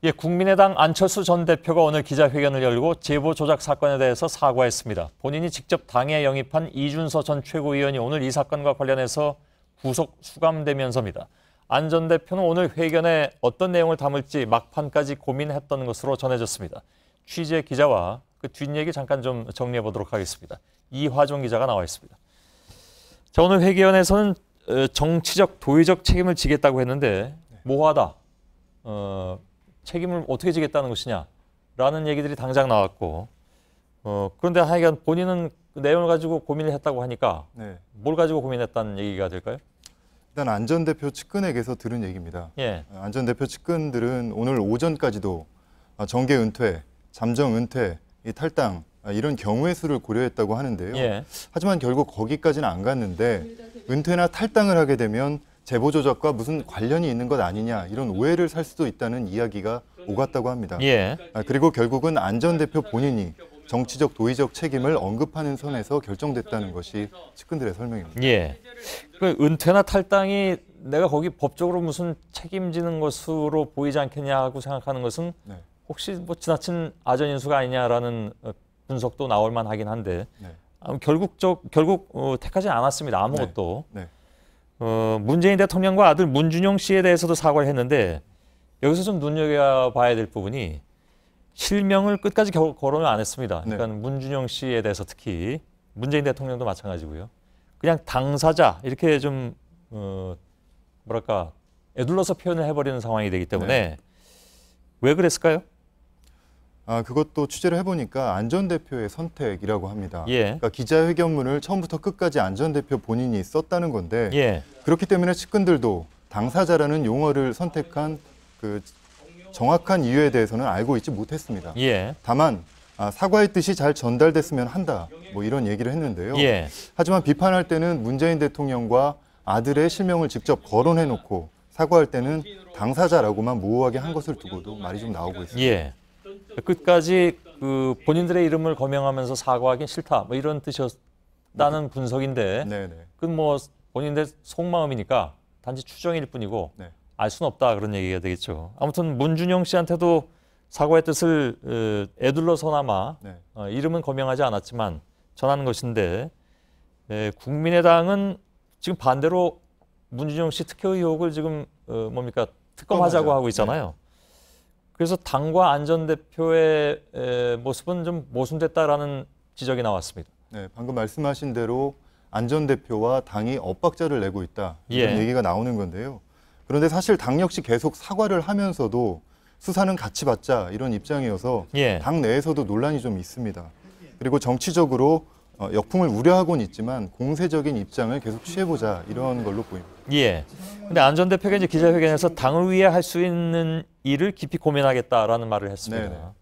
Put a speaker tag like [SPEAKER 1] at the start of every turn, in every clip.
[SPEAKER 1] 예, 국민의당 안철수 전 대표가 오늘 기자회견을 열고 제보 조작 사건에 대해서 사과했습니다. 본인이 직접 당에 영입한 이준서 전 최고위원이 오늘 이 사건과 관련해서 구속 수감되면서입니다. 안 전 대표는 오늘 회견에 어떤 내용을 담을지 막판까지 고민했던 것으로 전해졌습니다. 취재 기자와 그 뒷얘기 잠깐 좀 정리해 보도록 하겠습니다. 이화종 기자가 나와 있습니다. 자, 오늘 회견에서는 정치적, 도의적 책임을 지겠다고 했는데 모호하다. 책임을 어떻게 지겠다는 것이냐라는 얘기들이 당장 나왔고 그런데 하여간 본인은 그 내용을 가지고 고민을 했다고 하니까 뭘 가지고 고민했다는 얘기가 될까요?
[SPEAKER 2] 일단 안 전 대표 측근에게서 들은 얘기입니다.
[SPEAKER 1] 예.
[SPEAKER 2] 안 전 대표 측근들은 오늘 오전까지도 정계 은퇴, 잠정 은퇴, 탈당 이런 경우의 수를 고려했다고 하는데요.
[SPEAKER 1] 예.
[SPEAKER 2] 하지만 결국 거기까지는 안 갔는데 은퇴나 탈당을 하게 되면 제보 조작과 무슨 관련이 있는 것 아니냐 이런 오해를 살 수도 있다는 이야기가 오갔다고 합니다.
[SPEAKER 1] 예.
[SPEAKER 2] 그리고 결국은 안 전 대표 본인이 정치적 도의적 책임을 언급하는 선에서 결정됐다는 것이 측근들의 설명입니다.
[SPEAKER 1] 예. 그 은퇴나 탈당이 내가 거기 법적으로 무슨 책임지는 것으로 보이지 않겠냐고 생각하는 것은 혹시 뭐 지나친 아전 인수가 아니냐라는 분석도 나올 만하긴 한데 결국 택하지 않았습니다. 아무것도. 문재인 대통령과 아들 문준용 씨에 대해서도 사과를 했는데 여기서 좀 눈여겨봐야 될 부분이 실명을 끝까지 거론을 안 했습니다. 그러니까 문준용 씨에 대해서 특히 문재인 대통령도 마찬가지고요. 그냥 당사자 이렇게 좀 뭐랄까 애둘러서 표현을 해버리는 상황이 되기 때문에 왜 그랬을까요?
[SPEAKER 2] 그것도 취재를 해보니까 안 전 대표의 선택이라고 합니다.
[SPEAKER 1] 예.
[SPEAKER 2] 그러니까 기자회견문을 처음부터 끝까지 안 전 대표 본인이 썼다는 건데 그렇기 때문에 측근들도 당사자라는 용어를 선택한 그 정확한 이유에 대해서는 알고 있지 못했습니다. 다만 사과의 뜻이 잘 전달됐으면 한다 뭐 이런 얘기를 했는데요. 하지만 비판할 때는 문재인 대통령과 아들의 실명을 직접 거론해놓고 사과할 때는 당사자라고만 모호하게 한 것을 두고도 말이 좀 나오고 있습니다.
[SPEAKER 1] 끝까지 그 본인들의 이름을 거명하면서 사과하기 싫다 뭐 이런 뜻이었다는 분석인데 그건 뭐 본인들 속마음이니까 단지 추정일 뿐이고 알 수는 없다 그런 얘기가 되겠죠. 아무튼 문준용 씨한테도 사과의 뜻을 애둘러서나마 이름은 거명하지 않았지만 전하는 것인데 국민의당은 지금 반대로 문준용 씨 특혜 의혹을 지금 뭡니까 특검하자고 하고 있잖아요. 그래서 당과 안 전 대표의 모습은 좀 모순됐다라는 지적이 나왔습니다.
[SPEAKER 2] 방금 말씀하신 대로 안 전 대표와 당이 엇박자를 내고 있다 이런 얘기가 나오는 건데요. 그런데 사실 당 역시 계속 사과를 하면서도 수사는 같이 받자 이런 입장이어서 당 내에서도 논란이 좀 있습니다. 그리고 정치적으로 역풍을 우려하고는 있지만 공세적인 입장을 계속 취해보자 이런 걸로 보입니다.
[SPEAKER 1] 근데 안 전 대표가 이제 기자회견에서 당을 위해 할 수 있는 일을 깊이 고민하겠다라는 말을 했습니다.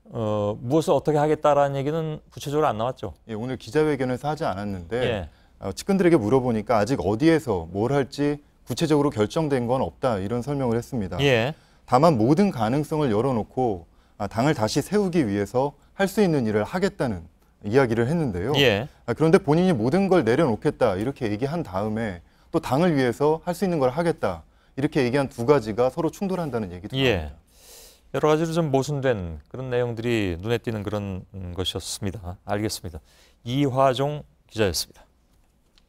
[SPEAKER 1] 무엇을 어떻게 하겠다라는 얘기는 구체적으로 안 나왔죠.
[SPEAKER 2] 오늘 기자회견에서 하지 않았는데 측근들에게 물어보니까 아직 어디에서 뭘 할지 구체적으로 결정된 건 없다 이런 설명을 했습니다. 다만 모든 가능성을 열어놓고 당을 다시 세우기 위해서 할 수 있는 일을 하겠다는 이야기를 했는데요. 그런데 본인이 모든 걸 내려놓겠다 이렇게 얘기한 다음에 또 당을 위해서 할 수 있는 걸 하겠다 이렇게 얘기한 두 가지가 서로 충돌한다는 얘기도 나옵니다.
[SPEAKER 1] 여러 가지로 좀 모순된 그런 내용들이 눈에 띄는 그런 것이었습니다. 알겠습니다. 이화종 기자였습니다.